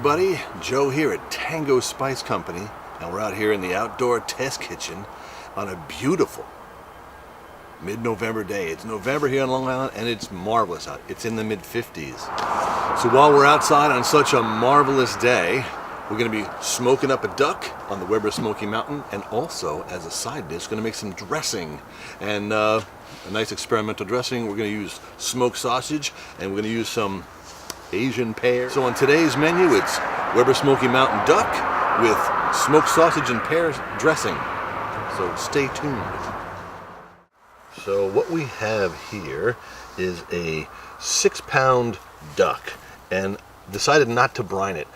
everybody, Joe here at Tango Spice Company, and we're out here in the outdoor test kitchen on a beautiful mid-November day. It's November here on Long Island and it's marvelous out. It's in the mid-50s. So while we're outside on such a marvelous day, we're going to be smoking up a duck on the Weber Smoky Mountain, and also as a side dish, going to make some dressing. And a nice experimental dressing. We're going to use smoked sausage and we're going to use some Asian pear. So on today's menu, it's Weber Smoky Mountain duck with smoked sausage and pear dressing. So stay tuned. So what we have here is a 6-pound duck, and decided not to brine it.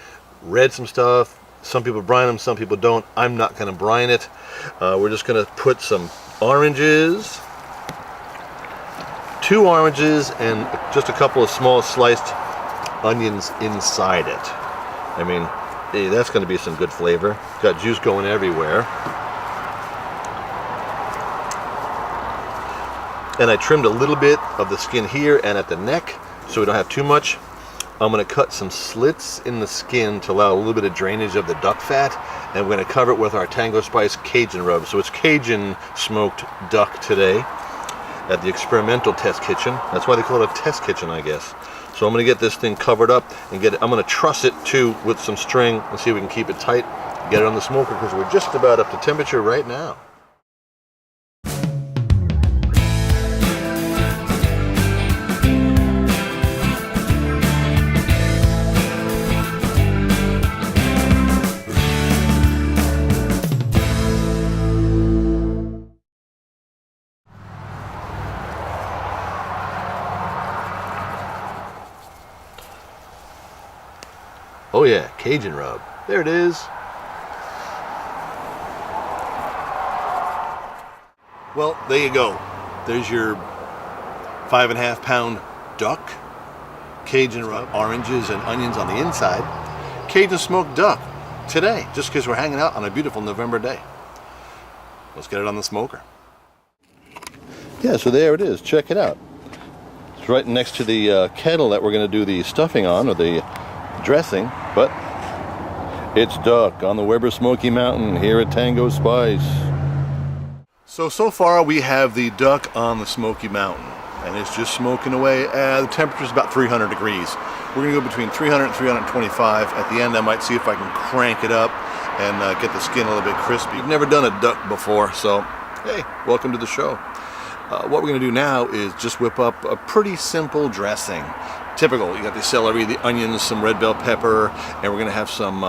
Read some stuff. Some people brine them, some people don't. I'm not going to brine it. We're just going to put some oranges, 2 oranges, and just a couple of small sliced onions inside it. I mean, hey, that's going to be some good flavor. Got juice going everywhere. And I trimmed a little bit of the skin here and at the neck so we don't have too much. I'm going to cut some slits in the skin to allow a little bit of drainage of the duck fat, and we're going to cover it with our Tango Spice Cajun rub. So it's Cajun smoked duck today at the experimental test kitchen. That's why they call it a test kitchen, I guess. So I'm going to get this thing covered up and get it. I'm going to truss it too with some string and see if we can keep it tight. Get it on the smoker because we're just about up to temperature right now. Oh yeah, Cajun rub. There it is. Well, there you go. There's your 5.5-pound duck. Cajun rub, oranges and onions on the inside. Cajun smoked duck today, just because we're hanging out on a beautiful November day. Let's get it on the smoker. Yeah, so there it is. Check it out. It's right next to the kettle that we're going to do the stuffing on, or the dressing, but it's duck on the Weber Smoky Mountain here at Tango Spice. So far we have the duck on the Smoky Mountain, and it's just smoking away. The temperature's about 300 degrees. We're going to go between 300 and 325. At the end I might see if I can crank it up and get the skin a little bit crispy. I've never done a duck before, so hey, welcome to the show. What we're going to do now is just whip up a pretty simple dressing. Typical, you got the celery, the onions, some red bell pepper, and we're going to have some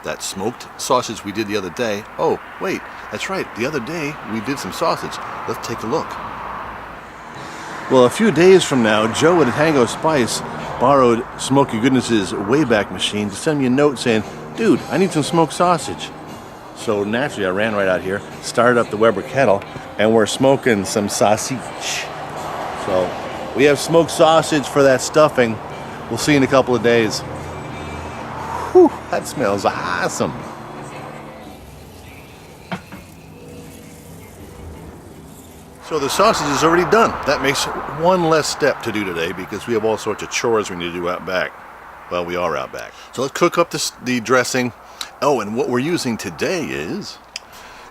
that smoked sausage we did the other day. Oh, wait, that's right, the other day we did some sausage. Let's take a look. Well, a few days from now, Joe at Tango Spice borrowed Smoky Goodness's Wayback Machine to send me a note saying, dude, I need some smoked sausage. So naturally, I ran right out here, started up the Weber kettle, and we're smoking some sausage. So we have smoked sausage for that stuffing. We'll see in a couple of days. Whew, that smells awesome. So the sausage is already done. That makes one less step to do today because we have all sorts of chores we need to do out back. Well, we are out back. So let's cook up the dressing. Oh, and what we're using today is,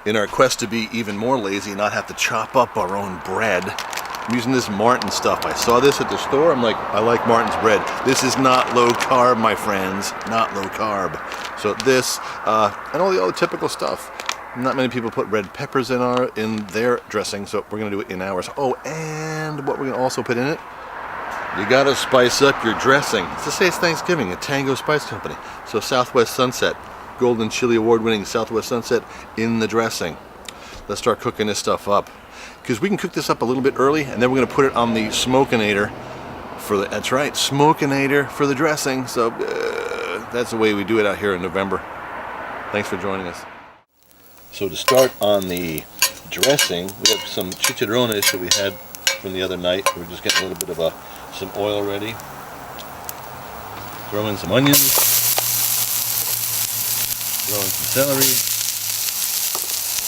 in our quest to be even more lazy and not have to chop up our own bread, I'm using this Martin stuff. I saw this at the store. I'm like, I like Martin's bread. This is not low carb, my friends. Not low carb. So this, and all the other typical stuff. Not many people put red peppers in their dressing, so we're going to do it in ours. Oh, and what we're going to also put in it, you got to spice up your dressing. It's to say it's Thanksgiving at Tango Spice Company. So Southwest Sunset, Golden Chili Award-winning Southwest Sunset in the dressing. Let's start cooking this stuff up. Because we can cook this up a little bit early, and then we're going to put it on the Smokinator for the, that's right, Smokinator for the dressing. So that's the way we do it out here in November. Thanks for joining us. So to start on the dressing, we have some chicharrones that we had from the other night. We're just getting a little bit of some oil ready. Throw in some onions. Throw in some celery.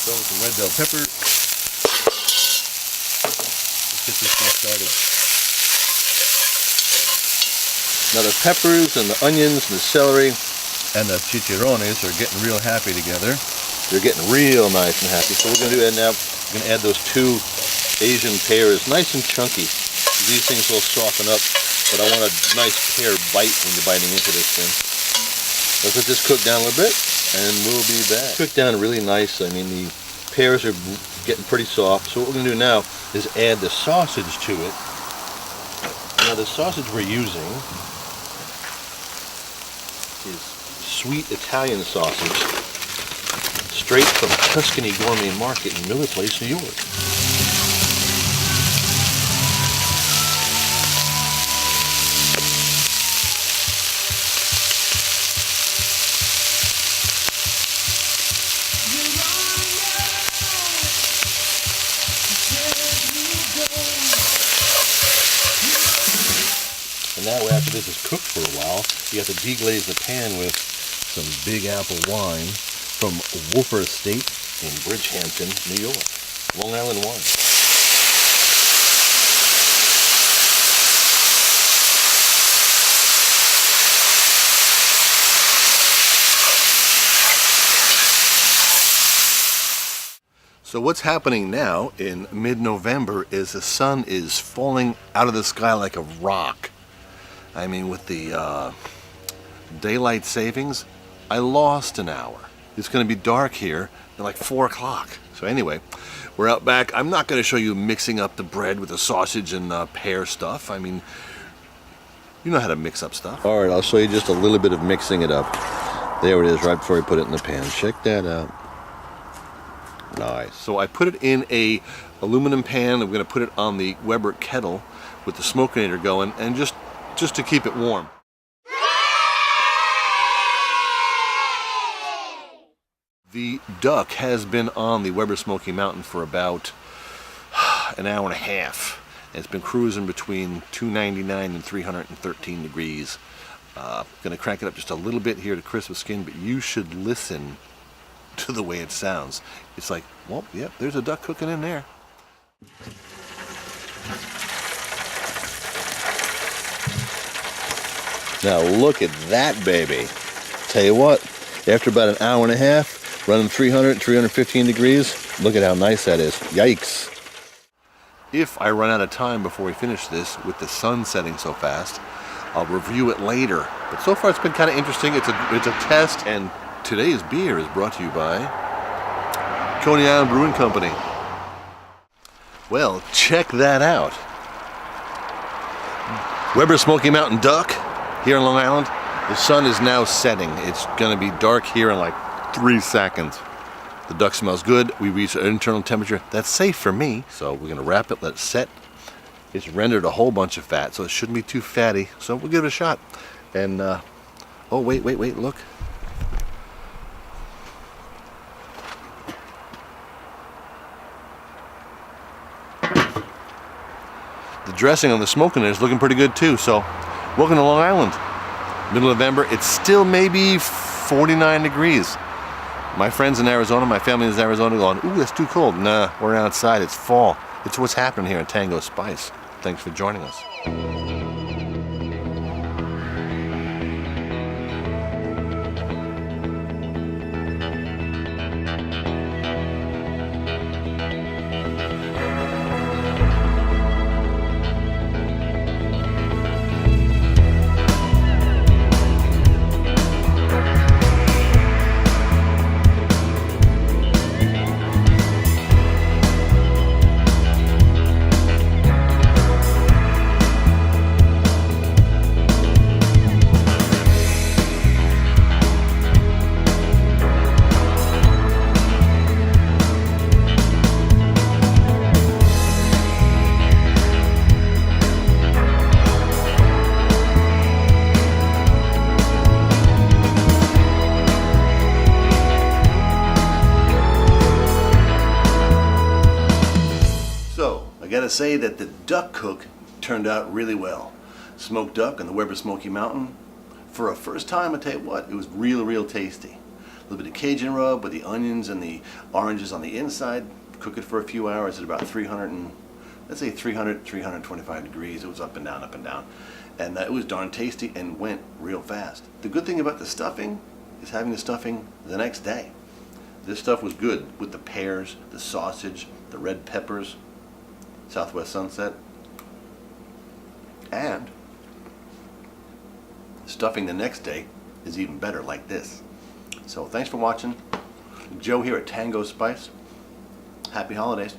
Throw in some red bell pepper. Let's get this thing started. Now the peppers and the onions and the celery and the chicharrones are getting real happy together. They're getting real nice and happy. So we're going to do that now. We're going to add those 2 Asian pears, nice and chunky. These things will soften up, but I want a nice pear bite when you're biting into this thing. Let's let this cook down a little bit, and we'll be back. Cooked down really nice. I mean, the pears are getting pretty soft. So what we're going to do now is add the sausage to it. Now the sausage we're using is sweet Italian sausage, straight from Tuscany Gourmet Market in Miller Place, New York. And now after this is cooked for a while, you have to deglaze the pan with some Big Apple wine from Wolfer Estate in Bridgehampton, New York. Long Island wine. So what's happening now in mid-November is the sun is falling out of the sky like a rock. I mean, with the daylight savings, I lost an hour. It's going to be dark here at like 4 o'clock. So anyway, we're out back. I'm not going to show you mixing up the bread with the sausage and pear stuff. I mean, you know how to mix up stuff. All right, I'll show you just a little bit of mixing it up. There it is, right before I put it in the pan. Check that out. Nice. So I put it in a aluminum pan. I'm going to put it on the Weber kettle with the smokinator going, and just to keep it warm. The duck has been on the Weber Smoky Mountain for about an hour and a half. And it's been cruising between 299 and 313 degrees. Gonna crank it up just a little bit here to crisp the skin, but you should listen to the way it sounds. It's like, well, yep, there's a duck cooking in there. Now look at that baby. Tell you what, after about an hour and a half, running 300, 315 degrees, look at how nice that is. Yikes. If I run out of time before we finish this with the sun setting so fast, I'll review it later. But so far it's been kind of interesting. It's a test, and today's beer is brought to you by Coney Island Brewing Company. Well, check that out. Weber Smoky Mountain Duck here in Long Island. The sun is now setting. It's going to be dark here in like 3 seconds. The duck smells good. We reached an internal temperature that's safe for me. So we're going to wrap it, let it set. It's rendered a whole bunch of fat, so it shouldn't be too fatty. So we'll give it a shot. And, oh, wait, look. The dressing on the smoking is looking pretty good too. So welcome to Long Island. Middle of November. It's still maybe 49 degrees. My friends in Arizona, my family is in Arizona going, ooh, that's too cold. Nah, we're outside. It's fall. It's what's happening here in Tango Spice. Thanks for joining us. I gotta say that the duck cook turned out really well. Smoked duck on the Weber Smoky Mountain. For a first time, I tell you what, it was real tasty. A little bit of Cajun rub with the onions and the oranges on the inside. Cook it for a few hours at about 300, 325 degrees. It was up and down. And it was darn tasty and went real fast. The good thing about the stuffing is having the stuffing the next day. This stuff was good with the pears, the sausage, the red peppers, Southwest Sunset, and stuffing the next day is even better like this. So thanks for watching. Joe here at Tango Spice. Happy holidays.